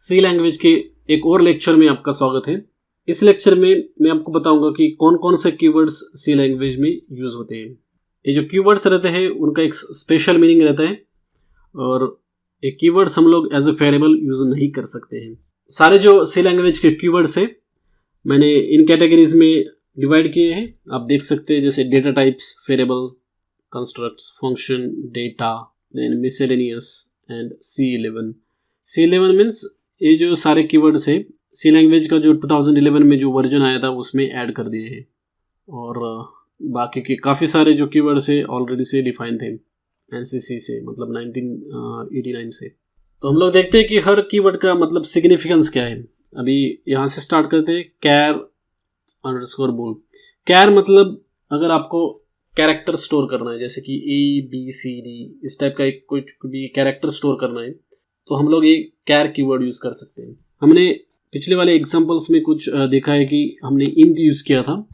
सी language के एक और लेक्चर में आपका स्वागत है। इस लेक्चर में मैं आपको बताऊंगा कि कौन कौन से कीवर्ड्स सी लैंग्वेज में यूज होते हैं। ये जो कीवर्ड्स रहते हैं उनका एक स्पेशल मीनिंग रहता है और ये कीवर्ड्स हम लोग एज ए वेरिएबल यूज नहीं कर सकते हैं। सारे जो सी लैंग्वेज के कीवर्ड्स है मैंने इन कैटेगरीज में डिवाइड किए हैं। आप देख सकते हैं जैसे data types, variable, constructs, function, data, then miscellaneous and C11। C11 means ये जो सारे कीवर्ड्स है सी लैंग्वेज का जो 2011 में जो वर्जन आया था उसमें ऐड कर दिए हैं और बाकी के काफ़ी सारे जो कीवर्ड्स है ऑलरेडी से डिफाइन थे NCC से, मतलब 1989 से। तो हम लोग देखते हैं कि हर कीवर्ड का मतलब सिग्निफिकेंस क्या है। अभी यहाँ से स्टार्ट करते हैं। कैर अंडरस्कोर बोल। कैर मतलब अगर आपको कैरेक्टर स्टोर करना है, जैसे कि ABCD इस टाइप का एक कुछ भी कैरेक्टर स्टोर करना है तो हम लोग ये कैर कीवर्ड यूज़ कर सकते हैं। हमने पिछले वाले एग्जांपल्स में कुछ देखा है कि हमने इंट यूज़ किया था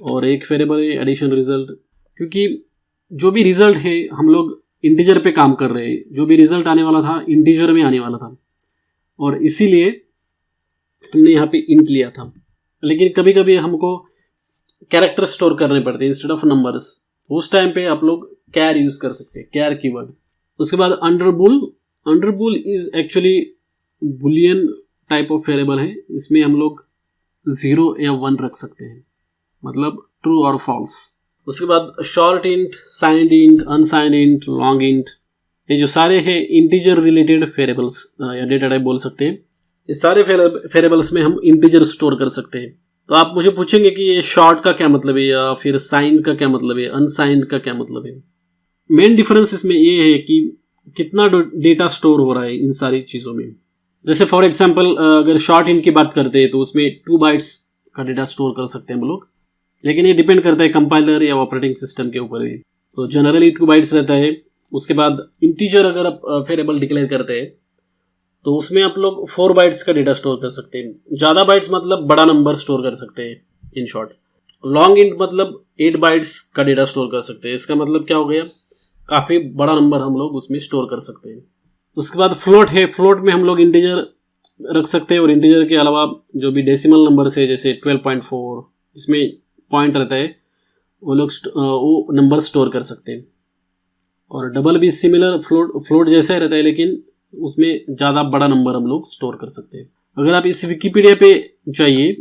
और एक वेरिएबल है एडिशन रिजल्ट, क्योंकि जो भी रिजल्ट है हम लोग इंटीजर पे काम कर रहे हैं। जो भी रिजल्ट आने वाला था इंटीजर में आने वाला था और इसीलिए हमने यहाँ पे इंट लिया था। लेकिन कभी कभी हमको कैरेक्टर स्टोर करने पड़ते हैं इंस्टेड ऑफ नंबर्स, उस टाइम पे आप लोग कैर यूज़ कर सकते हैं, कैर कीवर्ड। उसके बाद अंडरबुल is actually boolean type of variable है। इसमें हम लोग 0 या 1 रख सकते हैं, मतलब ट्रू और फॉल्स। उसके बाद short int, signed int, unsigned int, long int, ये जो सारे हैं इंटीजर रिलेटेड वेरिएबल्स या डेटा टाइप बोल सकते हैं। ये सारे वेरिएबल्स में हम इंटीजर स्टोर कर सकते हैं। तो आप मुझे पूछेंगे कि ये शॉर्ट का क्या मतलब है या फिर साइंड का क्या मतलब है, अनसाइंड का क्या मतलब है। मेन डिफरेंस इसमें ये है कि कितना डेटा स्टोर हो रहा है इन सारी चीज़ों में। जैसे फॉर एग्जांपल अगर शॉर्ट इंट की बात करते हैं तो उसमें 2 बाइट्स का डेटा स्टोर कर सकते हैं हम लोग, लेकिन ये डिपेंड करता है कंपाइलर या ऑपरेटिंग सिस्टम के ऊपर भी। तो जनरली 2 बाइट्स रहता है। उसके बाद इंटीजर अगर आप वेरिएबल डिक्लेयर करते हैं तो उसमें आप लोग 4 बाइट्स का डेटा स्टोर कर सकते हैं। ज़्यादा बाइट्स मतलब बड़ा नंबर स्टोर कर सकते हैं इन शॉर्ट। लॉन्ग इंट मतलब 8 बाइट्स का डेटा स्टोर कर सकते हैं। इसका मतलब क्या हो गया, काफ़ी बड़ा नंबर हम लोग उसमें स्टोर कर सकते हैं। उसके बाद फ्लोट है। फ्लोट में हम लोग इंटीजर रख सकते हैं और इंटीजर के अलावा जो भी डेसिमल नंबर है जैसे 12.4 जिसमें पॉइंट रहता है वो लोग वो नंबर स्टोर कर सकते हैं। और डबल भी सिमिलर फ्लोट जैसा ही रहता है, लेकिन उसमें ज़्यादा बड़ा नंबर हम लोग स्टोर कर सकते हैं। अगर आप इस विकिपीडिया पे जाइए,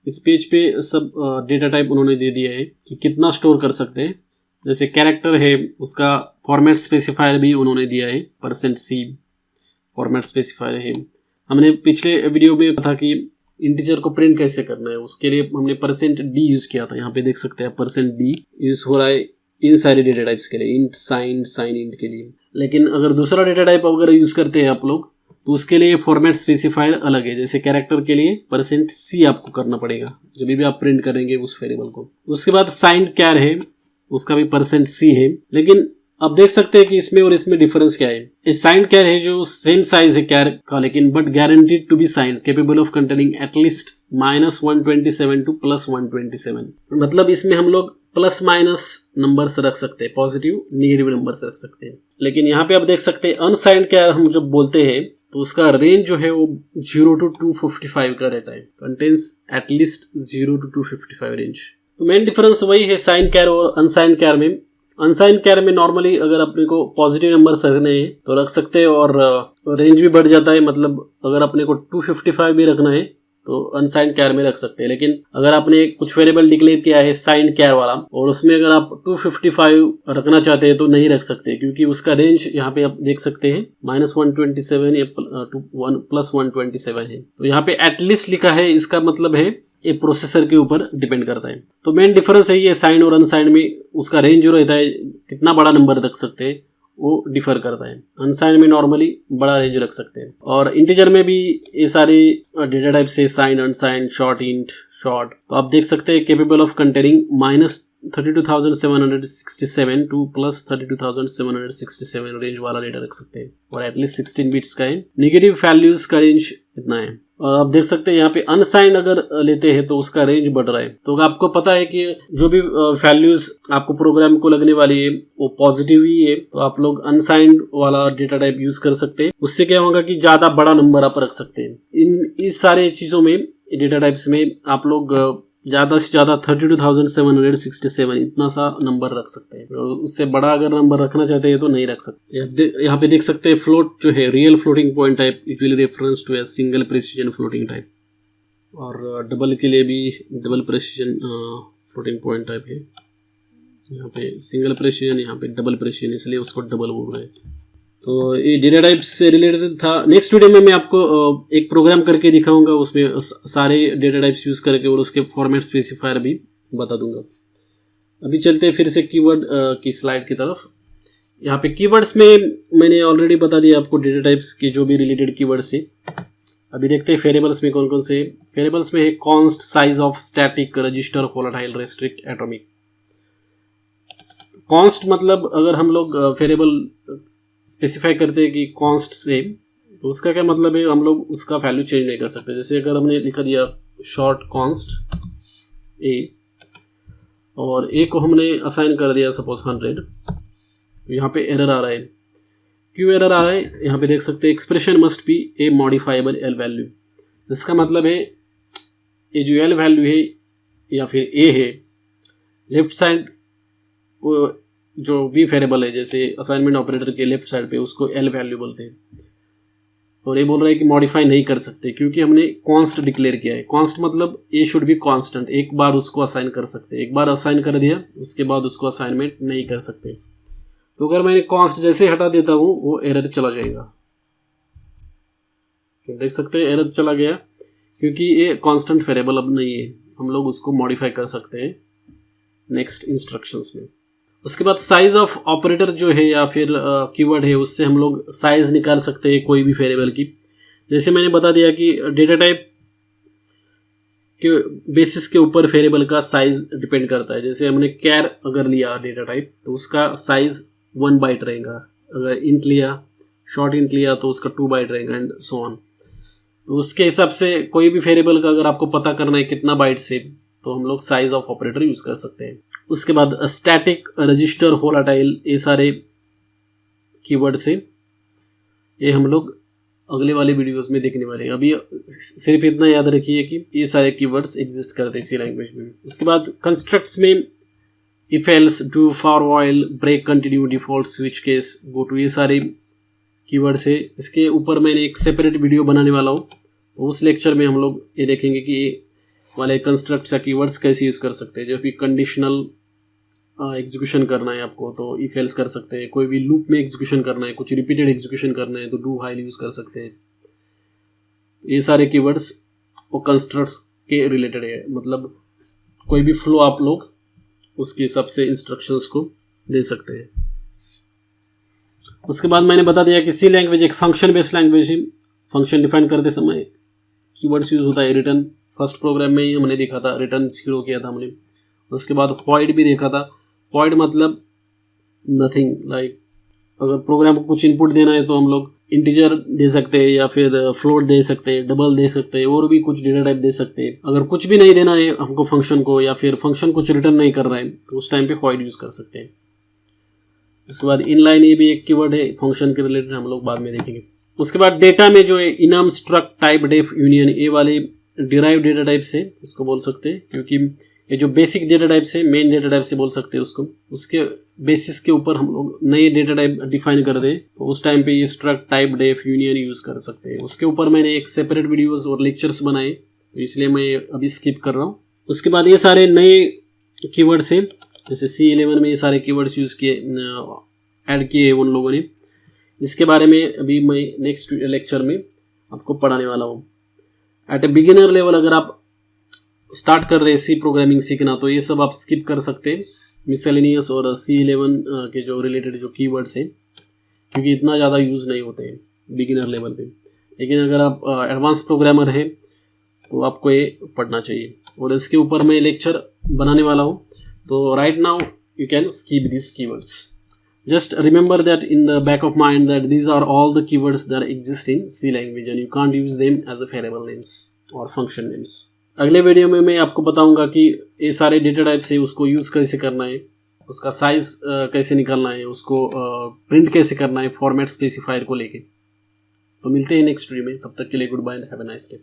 इस पेज पे सब डेटा टाइप उन्होंने दे दिया है कि कितना स्टोर कर सकते हैं। जैसे कैरेक्टर है उसका फॉर्मेट स्पेसिफायर भी उन्होंने दिया है, %C फॉर्मेट स्पेसिफायर है। हमने पिछले वीडियो में कहा कि इंटीजर को प्रिंट कैसे करना है, उसके लिए हमने %D यूज़ किया था। यहाँ पे देख सकते हैं %D यूज़ हो रहा है इन सारे डेटा टाइप्स के लिए, इंट, साइन इंट के लिए। लेकिन अगर दूसरा डेटा टाइप अगर यूज़ करते हैं आप लोग तो उसके लिए फॉर्मेट स्पेसिफायर अलग है। जैसे कैरेक्टर के लिए %C आपको करना पड़ेगा जब भी आप प्रिंट करेंगे उस वेरिएबल को। उसके बाद साइंड कैर है, उसका भी %C है। लेकिन आप देख सकते हैं कि इसमें और इसमें डिफरेंस क्या है। साइंड कैर है जो सेम साइज है कैर का, लेकिन but guaranteed to be signed, capable of containing at least -127 to +127। मतलब इसमें हम लोग प्लस माइनस नंबर्स रख सकते हैं, पॉजिटिव नेगेटिव नंबर्स रख सकते हैं। लेकिन यहाँ पे आप देख सकते हैं अनसाइंड कैर हम जब बोलते हैं तो उसका रेंज जो है वो 0 to 255 का रहता है, कंटेन्स एटलीस्ट 0 to 255 रेंज। तो मेन डिफरेंस वही है साइन कैर और अनसाइंड कैर में। अनसाइंड कैर में नॉर्मली अगर अपने को पॉजिटिव नंबर रखने हैं तो रख सकते हैं और रेंज भी बढ़ जाता है। मतलब अगर अपने को 255 भी रखना है तो अनसाइंड कैर में रख सकते हैं। लेकिन अगर आपने कुछ वेरिएबल डिक्लेयर किया है साइंड कैर वाला और उसमें अगर आप 255 रखना चाहते हैं तो नहीं रख सकते, क्योंकि उसका रेंज यहाँ पे आप देख सकते हैं -127 या +127 है। तो यहाँ पे एटलीस्ट लिखा है, इसका मतलब है ये प्रोसेसर के ऊपर डिपेंड करता है। तो मेन डिफरेंस है ये साइंड और अनसाइंड में उसका रेंज जो रहता है कितना बड़ा नंबर रख सकते हैं वो डिफर करता है। अनसाइंड में नॉर्मली बड़ा रेंज रख सकते हैं। और इंटीजर में भी ये सारे डेटा टाइप से signed, unsigned, short int, short, तो आप देख सकते हैं capable of containing -32,767 to +32,767 range वाला डेटा रख सकते हैं और एटलीस्ट 16 बिट्स का है। नेगेटिव वैल्यूज का रेंज इतना है। आप देख सकते हैं यहाँ पे अनसाइंड अगर लेते हैं तो उसका रेंज बढ़ रहा है। तो आपको पता है कि जो भी वैल्यूज आपको प्रोग्राम को लगने वाली है वो पॉजिटिव ही है, तो आप लोग अनसाइंड वाला डेटा टाइप यूज कर सकते हैं। उससे क्या होगा कि ज्यादा बड़ा नंबर आप रख सकते हैं। इस सारे चीजों में डेटा टाइप्स में आप लोग ज़्यादा से ज़्यादा 32,767 इतना सा नंबर रख सकते हैं। उससे बड़ा अगर नंबर रखना चाहते हैं तो नहीं रख सकते। यहाँ पे देख सकते हैं फ्लोट जो है real floating point type usually reference to a single precision floating type, और डबल के लिए भी double precision floating point type है। यहाँ पे सिंगल प्रेसिजन, यहाँ पे डबल प्रेसिजन, इसलिए उसको डबल बोल रहे हैं। तो ये डेटा टाइप से रिलेटेड था। नेक्स्ट वीडियो में मैं आपको एक प्रोग्राम करके दिखाऊंगा, उसमें सारे डेटा टाइप्स यूज़ करके और उसके फॉर्मेट स्पेसिफायर भी बता दूंगा। अभी चलते हैं फिर से कीवर्ड की स्लाइड की तरफ। यहाँ पे कीवर्ड्स में मैंने ऑलरेडी बता दिया आपको डेटा टाइप्स के जो भी रिलेटेड कीवर्ड्स है। अभी देखते हैं वेरिएबल्स में कौन कौन से। वेरिएबल्स में है const, size of, static, register, volatile, restrict, atomic. Const मतलब अगर हम लोग वेरिएबल स्पेसिफाई करते हैं कि कॉन्स्ट से, तो उसका क्या मतलब है, हम लोग उसका वैल्यू चेंज नहीं कर सकते। जैसे अगर हमने लिखा दिया शॉर्ट कॉन्स्ट ए और ए को हमने असाइन कर दिया सपोज 100, तो यहाँ पे एरर आ रहा है। क्यों एरर आ रहा है, यहाँ पे देख सकते हैं expression must be A modifiable L value. इसका मतलब है ये जो एल वैल्यू है या फिर ए है, लेफ्ट साइड को जो भी वेरिएबल है जैसे असाइनमेंट ऑपरेटर के लेफ्ट साइड पे उसको एल वैल्यू बोलते हैं, और ये बोल रहा है कि मॉडिफाई नहीं कर सकते क्योंकि हमने कॉन्स्ट डिक्लेयर किया है। कॉन्स्ट मतलब ए शुड बी कांस्टेंट, एक बार उसको असाइन कर सकते हैं, एक बार असाइन कर दिया उसके बाद उसको असाइनमेंट नहीं कर सकते। तो अगर मैंने कॉन्स्ट जैसे हटा देता हूँ वो एरर चला जाएगा। देख सकते हैं एरर चला गया क्योंकि ये कांस्टेंट वेरिएबल अब नहीं है, हम लोग उसको मॉडिफाई कर सकते हैं नेक्स्ट इंस्ट्रक्शंस में। उसके बाद साइज ऑफ ऑपरेटर जो है या फिर कीवर्ड है, उससे हम लोग साइज निकाल सकते हैं कोई भी वेरिएबल की। जैसे मैंने बता दिया कि डेटा टाइप के बेसिस के ऊपर वेरिएबल का साइज डिपेंड करता है। जैसे हमने कैर अगर लिया डेटा टाइप तो उसका साइज 1 बाइट रहेगा, अगर इंट लिया, शॉर्ट इंट लिया तो उसका 2 बाइट रहेगा एंड सो ऑन। तो उसके हिसाब से कोई भी वेरिएबल का अगर आपको पता करना है कितना बाइट से, तो हम लोग साइज ऑफ ऑपरेटर यूज कर सकते हैं। उसके बाद स्टैटिक, रजिस्टर, वोलेटाइल, ये सारे कीवर्ड से ये हम लोग अगले वाले वीडियोस में देखने वाले हैं। अभी सिर्फ इतना याद रखिए कि ये सारे कीवर्ड्स एग्जिस्ट करते हैं सी लैंग्वेज में। उसके बाद कंस्ट्रक्ट्स में if else, do, for while, break, continue, default, switch case, go to, ये सारे कीवर्ड्स है। इसके ऊपर मैंने एक सेपरेट वीडियो बनाने वाला हूँ, तो उस लेक्चर में हम लोग ये देखेंगे कि ये वाले कंस्ट्रक्ट्स या कीवर्ड्स कैसे यूज़ कर सकते हैं। जो भी कंडीशनल एग्जीक्यूशन करना है आपको तो इफ एल्स कर सकते हैं, कोई भी लूप में एग्जीक्यूशन करना है, कुछ रिपीटेड एग्जीक्यूशन करना है तो डू व्हाइल यूज़ कर सकते हैं। ये सारे कीवर्ड्स वो कंस्ट्रक्ट्स के रिलेटेड है, मतलब कोई भी फ्लो आप लोग उसके हिसाब से इंस्ट्रक्शंस को दे सकते हैं। उसके बाद मैंने बता दिया कि सी लैंग्वेज एक फंक्शन बेस्ड लैंग्वेज है। फंक्शन डिफाइन करते समय कीवर्ड्स यूज होता है। रिटर्न फर्स्ट प्रोग्राम में ही हमने देखा था, रिटर्न 0 किया था हमने। उसके बाद वॉइड भी देखा था। वॉइड मतलब नथिंग, लाइक अगर प्रोग्राम को कुछ इनपुट देना है तो हम लोग इंटीजर दे सकते हैं या फिर फ्लोट दे सकते हैं, डबल दे सकते हैं, और भी कुछ डेटा टाइप दे सकते हैं। अगर कुछ भी नहीं देना है हमको फंक्शन को, या फिर फंक्शन कुछ रिटर्न नहीं कर रहा है, तो उस टाइम पे वॉइड यूज कर सकते हैं। उसके बाद इनलाइन, ये भी एक कीवर्ड है फंक्शन के रिलेटेड, हम लोग बाद में देखेंगे। उसके बाद डेटा में जो है enum, struct, typedef, union, ये वाले डिराइव डेटा टाइप से उसको बोल सकते हैं, क्योंकि ये जो बेसिक डेटा टाइप से, मेन डेटा टाइप से बोल सकते हैं उसको। उसके बेसिस के ऊपर हम लोग नए डेटा टाइप डिफाइन कर दें तो उस टाइम पे ये struct, typedef, union use कर सकते हैं। उसके ऊपर मैंने एक सेपरेट वीडियोस और लेक्चर्स बनाए, तो इसलिए मैं अभी स्किप कर रहा हूँ। उसके बाद ये सारे नए कीवर्ड्स हैं, जैसे C11 में ये सारे कीवर्ड्स यूज किए, ऐड किए उन लोगों ने। इसके बारे में अभी मैं नेक्स्ट लेक्चर में आपको पढ़ाने वाला हूँ। एट ए बिगिनर लेवल अगर आप स्टार्ट कर रहे हैं सी प्रोग्रामिंग सीखना, तो ये सब आप स्किप कर सकते हैं, मिसलेनियस और C11 के जो रिलेटेड जो कीवर्ड्स हैं, क्योंकि इतना ज़्यादा यूज़ नहीं होते हैं बिगिनर लेवल पे। लेकिन अगर आप एडवांस प्रोग्रामर हैं तो आपको ये पढ़ना चाहिए, और इसके ऊपर मैं लेक्चर बनाने वाला हूँ। तो right now you can skip this keywords. Just remember that in the back of mind that these are all the keywords that exist in C language and you can't use them as a variable names or function names. अगले video में मैं आपको बताऊंगा कि ये सारे data types है उसको यूज़ कैसे करना है, उसका साइज कैसे निकालना है, उसको प्रिंट कैसे करना है फॉर्मेट स्पेसिफायर को लेके। तो मिलते हैं नेक्स्ट वीडियो में, तब तक के लिए good bye and have a nice day.